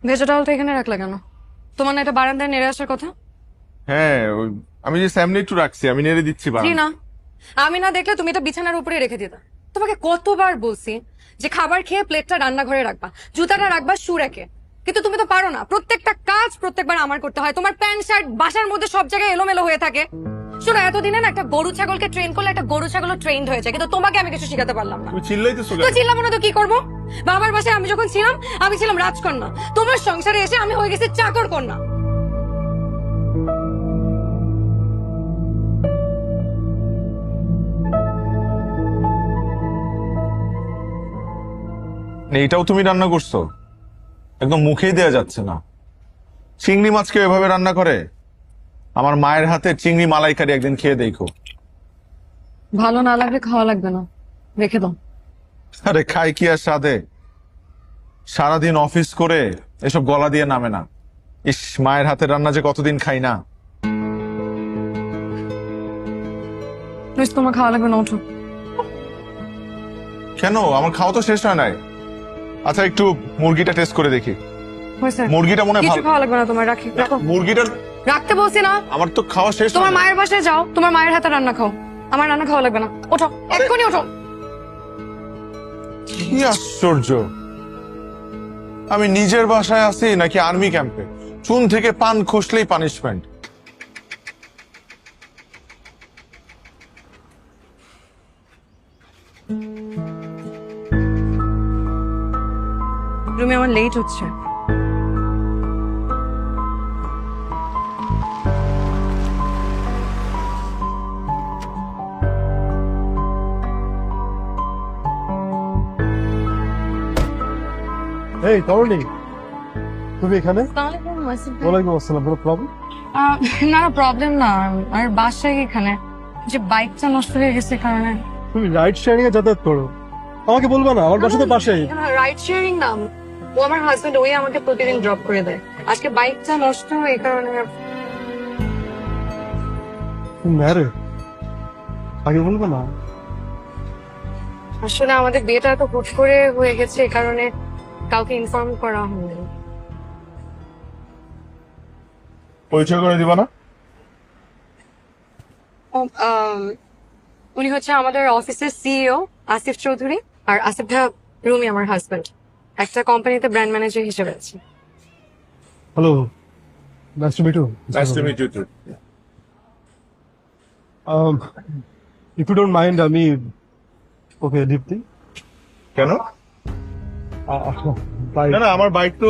ভেজা টাওয়ালটা এখানে রাখলা কেন? তোমার না এটা বারান্দায় নেড়ে আসার কথা? হ্যাঁ, আমি যে সামনে একটু রাখছি, আমি নেড়ে দিচ্ছি জি না, আমি না দেখলে তুমি এটা বিছানার উপরে রেখে দিতা। তোমাকে কতবার বলছি যে খাবার খেয়ে প্লেটটা রান্নাঘরে রাখবা, জুতাটা রাখবা শু রেখে, কিন্তু তুমি তো পারো না। প্রত্যেকটা কাজ প্রত্যেকবার আমার করতে হয়। তোমার প্যান্ট শার্ট বাসার মধ্যে সব জায়গায় এলোমেলো হয়ে থাকে। শোনো, এতদিনে না একটা গরু ছাগলকে ট্রেন করলে একটা গরু ছাগলও ট্রেন্ড হয়েছে, কিন্তু তোমাকে আমি কিছু শিখাতে পারলাম না। তুমি চিল্লাইতেছো তো চিল্লাবো না তো কি করবো? বাবার বাসায় আমি যখন ছিলাম, আমি ছিলাম রাজকন্যা। তোমার সংসারে এসে আমি হয়ে গেছি চাকর কন্যা। এইটাও তুমি রান্না করছো? একদম মুখেই দেয়া যাচ্ছে না। চিংড়ি মাছকে এভাবে রান্না করে? আমার মায়ের হাতে চিংড়ি মালাইকারি একদিন খেয়ে দেখো। ভালো না লাগলে খাওয়া লাগবে না, রেখে দাও। আরে খাই কি আর সাধে? সারাদিন অফিস করে এসব গলা দিয়ে নামে না। ইস, মায়ের হাতের রান্না যে কতদিন খাই না। তোমার খাওয়া লাগবে না, ওঠো। কেন? আমার খাওয়া তো শেষ হয় নাই। আচ্ছা, একটু মুরগিটা টেস্ট করে দেখি। হয়েছে? মুরগিটা মনে হয় কিছু ভালো। খাওয়া লাগবে না তোমার, রাখি, রাখো। মুরগিটার রাখতে বলছি না। আমার তো খাওয়া শেষ হয় তোমার নাই। মায়ের বাসায় যাও, তোমার মায়ের হাতে রান্না খাও। আমার রান্না খাওয়া লাগবে না, ওঠো, এক্ষুনি ওঠো। কি আশ্চর্য! আমি নিজের বাসায় আছি নাকি আর্মি ক্যাম্পে? চুন থেকে পান খসলেই পানিশমেন্ট। রুমে আমার লেট হচ্ছে। এই তরুণী, তুমি এখানে? ওয়ালাইকুম আসসালাম। কোনো প্রবলেম? না না, প্রবলেম না। আর বাসায় এখানে যে বাইকটা নষ্ট হয়ে গেছে কারণে। তুমি রাইড শেয়ারিং এ যাতায়াত করো, আমাকে বলবা না? আমার বাসা তো পাশেই। রাইড শেয়ারিং না, ও আমার হাজবেন্ড, ওই আমাকে প্রতিদিন ড্রপ করে দেয়। আজকে বাইকটা নষ্ট এই কারণে। ম্যারে, আগে বলবা না? আসলে আমাদের বিয়েটা তো হুট করে হয়ে গেছে, এই কারণে কাউকে ইনফর্ম করা হয়নি। পরিচয় করে দিবা না? ও, উনি হচ্ছে আমাদের অফিসের সিইও আসিফ চৌধুরী, আর আসিফ ভাই রুমি আমার হাজবেন্ড। একটা কোম্পানিতে ব্র্যান্ড ম্যানেজার হিসেবে আছে। Hello, nice to meet you. Nice to meet you too. If you don't mind, আমি ওকে দীপ্তি। কেন? বাই। না না, আমার বাইক তো